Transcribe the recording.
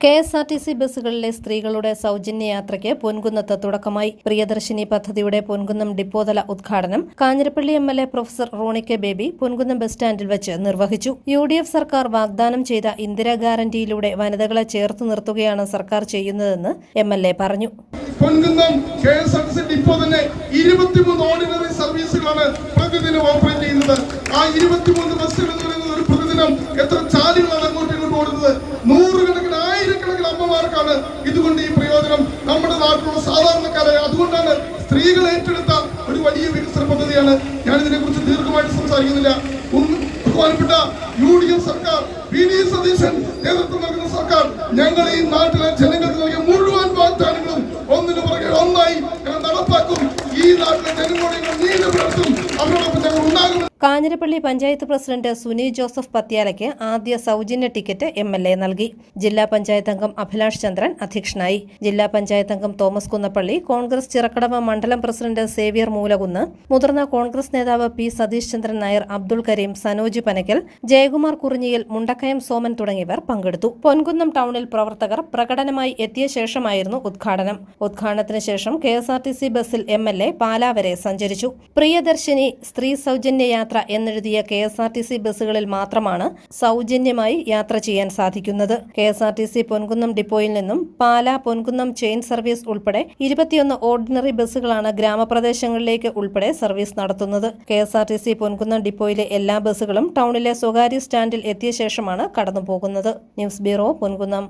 KSRTC ബസ്സുകളിലെ സ്ത്രീകളുടെ സൗജന്യ യാത്രയ്ക്ക് പൊൻകുന്നത്ത് തുടക്കമായി. പ്രിയദർശിനി പദ്ധതിയുടെ പൊൻകുന്നം ഡിപ്പോതല ഉദ്ഘാടനം Kanjirappally MLA. Professor Roni K. Baby Ponkunnam bus സ്റ്റാൻഡിൽ വെച്ച് നിർവഹിച്ചു. യു.ഡി.എഫ് സർക്കാർ വാഗ്ദാനം ചെയ്ത ഇന്ദിരാ ഗ്യാരണ്ടിയിലൂടെ വനിതകളെ ചേർത്ത് നിർത്തുകയാണ് സർക്കാർ ചെയ്യുന്നതെന്ന് എം.എൽ.എ. പറഞ്ഞു. പൊൻകുന്നം കെ.എസ്.ആർ.ടി.സി ഡിപ്പോ തന്നെ 23 ഓർഡിനറി സർവീസുകളാണ് പ്രതിദിനം ഓപ്പറേറ്റ് ചെയ്യുന്നത്. ആ 23 ബസ്സുകൾ എന്ന് പറയുന്നത് ഒരു പ്രതിദിനം എത്ര ചാലുകളാണ് അങ്ങോട്ടും ഇങ്ങോട്ടും ഓടുന്നത്. നൂറുകണക്കിന് ആയിരക്കണക്കിന് അമ്മമാർക്കാണ് ഇതുകൊണ്ട് ഈ പ്രയോജനം. നമ്മുടെ നാട്ടിലുള്ള സാധാരണക്കാരായ അതുകൊണ്ടാണ് സ്ത്രീകൾ ഏറ്റെടുത്ത ഒരു വലിയ വികസന പദ്ധതിയാണ്. ഞാൻ ഇതിനെക്കുറിച്ച് ദീർഘമായിട്ട് സംസാരിക്കുന്നില്ല. ബഹുമാനപ്പെട്ട യു.ഡി.എഫ് സർക്കാർ, വി.ഡി. സതീശൻ നേതൃത്വം നൽകുന്ന സർക്കാർ ഞങ്ങൾ ഈ നാട്ടിലെ ജനങ്ങൾക്ക് നൽകിയ മുഴുവൻ വാഗ്ദാനങ്ങളും ഒന്നിനു പുറകെ ഒന്നായി ഞങ്ങൾ നടപ്പാക്കും. ഈ നാട്ടിലെ ജനങ്ങളോട് നീതി പുലർത്തും. അവരോടൊപ്പം ഞങ്ങൾ ഉണ്ടാകും. കാഞ്ഞിരപ്പള്ളി പഞ്ചായത്ത് പ്രസിഡന്റ് സുനി ജോസഫ് പത്യാലയ്ക്ക് ആദ്യ സൗജന്യ ടിക്കറ്റ് എം.എൽ.എ. നൽകി. ജില്ലാ പഞ്ചായത്ത് അംഗം അഭിലാഷ് ചന്ദ്രൻ അധ്യക്ഷനായി. ജില്ലാ പഞ്ചായത്ത് അംഗം തോമസ് കുന്നപ്പള്ളി, കോൺഗ്രസ് ചിറക്കടവ് മണ്ഡലം പ്രസിഡന്റ് സേവ്യർ മൂലകുന്ന്, മുതിർന്ന കോൺഗ്രസ് നേതാവ് പി. സതീഷ് ചന്ദ്രൻ നായർ, അബ്ദുൾ കരീം, സനോജ് പനക്കൽ, ജയകുമാർ കുറിഞ്ഞിയിൽ, മുണ്ടക്കയം സോമൻ തുടങ്ങിയവർ പങ്കെടുത്തു. പൊൻകുന്നം ടൗണിൽ പ്രവർത്തകർ പ്രകടനമായി എത്തിയ ശേഷമായിരുന്നു ഉദ്ഘാടനം. ഉദ്ഘാടനത്തിന് ശേഷം കെ.എസ്.ആർ.ടി.സി ബസ്സിൽ എം.എൽ.എ. പാലാ വരെ സഞ്ചരിച്ചു. പ്രിയദർശിനി സ്ത്രീ സൗജന്യ എന്നെഴുതിയ കെ.എസ്.ആർ.ടി.സി ബസ്സുകളിൽ മാത്രമാണ് സൗജന്യമായി യാത്ര ചെയ്യാൻ സാധിക്കുന്നത്. കെ.എസ്.ആർ.ടി.സി പൊൻകുന്നം ഡിപ്പോയിൽ നിന്നും പാലാ പൊൻകുന്നം ചെയിൻ സർവീസ് ഉൾപ്പെടെ 21 ഓർഡിനറി ബസ്സുകളാണ് ഗ്രാമപ്രദേശങ്ങളിലേക്ക് ഉൾപ്പെടെ സർവീസ് നടത്തുന്നത്. കെ.എസ്.ആർ.ടി.സി പൊൻകുന്നം ഡിപ്പോയിലെ എല്ലാ ബസ്സുകളും ടൗണിലെ സ്വകാര്യ സ്റ്റാൻഡിൽ എത്തിയ ശേഷമാണ് കടന്നുപോകുന്നത്. News bureau, Ponkunnam.